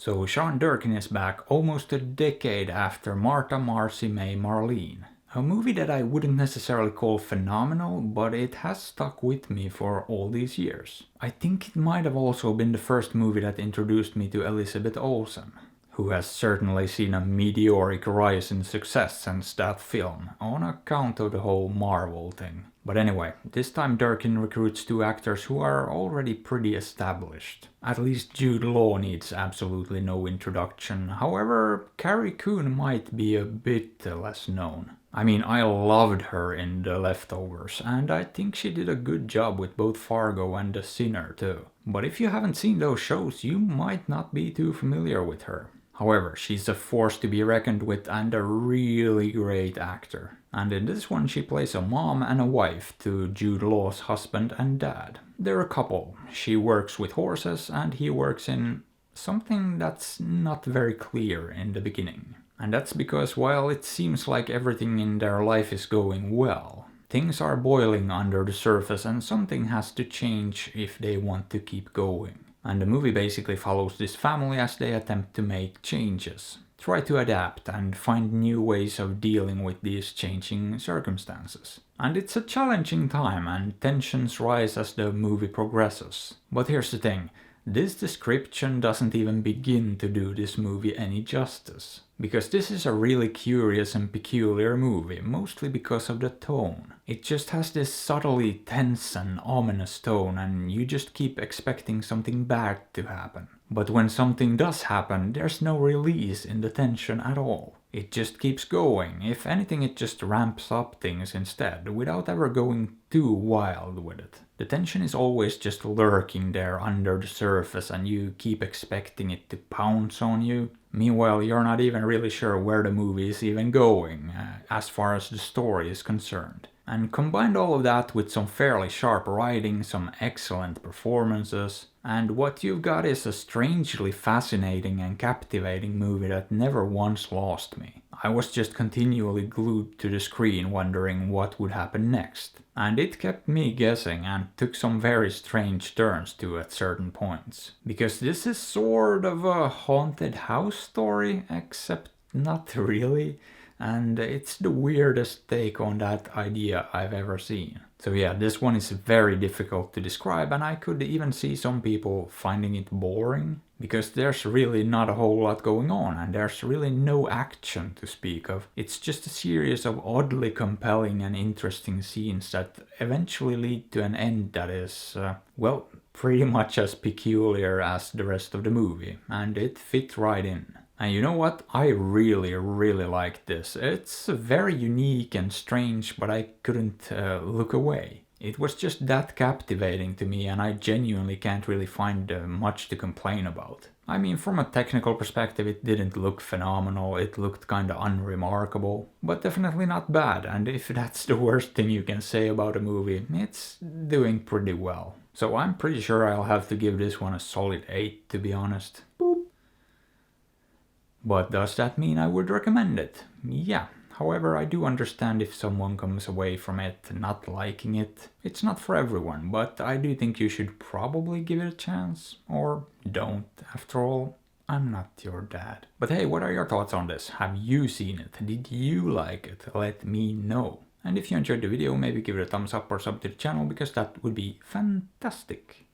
So Sean Durkin is back almost a decade after Martha, Marcy, May, Marlene. A movie that I wouldn't necessarily call phenomenal, but it has stuck with me for all these years. I think it might have also been the first movie that introduced me to Elizabeth Olsen, who has certainly seen a meteoric rise in success since that film, on account of the whole Marvel thing. But anyway, this time Durkin recruits two actors who are already pretty established. At least Jude Law needs absolutely no introduction, however, Carrie Coon might be a bit less known. I mean, I loved her in The Leftovers, and I think she did a good job with both Fargo and The Sinner too. But if you haven't seen those shows, you might not be too familiar with her. However, she's a force to be reckoned with and a really great actor. And in this one she plays a mom and a wife to Jude Law's husband and dad. They're a couple. She works with horses and he works in something that's not very clear in the beginning. And that's because while it seems like everything in their life is going well, things are boiling under the surface and something has to change if they want to keep going. And the movie basically follows this family as they attempt to make changes, try to adapt and find new ways of dealing with these changing circumstances. And it's a challenging time and tensions rise as the movie progresses. But here's the thing, this description doesn't even begin to do this movie any justice. Because this is a really curious and peculiar movie, mostly because of the tone. It just has this subtly tense and ominous tone and you just keep expecting something bad to happen. But when something does happen, there's no release in the tension at all. It just keeps going. If anything, it just ramps up things instead, without ever going too wild with it. The tension is always just lurking there under the surface and you keep expecting it to pounce on you. Meanwhile, you're not even really sure where the movie is even going, as far as the story is concerned. And combined all of that with some fairly sharp writing, some excellent performances, and what you've got is a strangely fascinating and captivating movie that never once lost me. I was just continually glued to the screen wondering what would happen next. And it kept me guessing and took some very strange turns too at certain points. Because this is sort of a haunted house story, except not really. And it's the weirdest take on that idea I've ever seen. So yeah, this one is very difficult to describe and I could even see some people finding it boring. Because there's really not a whole lot going on and there's really no action to speak of. It's just a series of oddly compelling and interesting scenes that eventually lead to an end that is, well, pretty much as peculiar as the rest of the movie. And it fit right in. And you know what? I really liked this. It's very unique and strange, but I couldn't look away. It was just that captivating to me and I genuinely can't really find much to complain about. I mean, from a technical perspective it didn't look phenomenal, it looked kinda unremarkable, but definitely not bad, and if that's the worst thing you can say about a movie, it's doing pretty well. So I'm pretty sure I'll have to give this one a solid 8 to be honest. Boop. But does that mean I would recommend it? Yeah. However, I do understand if someone comes away from it not liking it. It's not for everyone, but I do think you should probably give it a chance. Or don't, after all, I'm not your dad. But hey, what are your thoughts on this? Have you seen it? Did you like it? Let me know. And if you enjoyed the video, maybe give it a thumbs up or sub to the channel because that would be fantastic.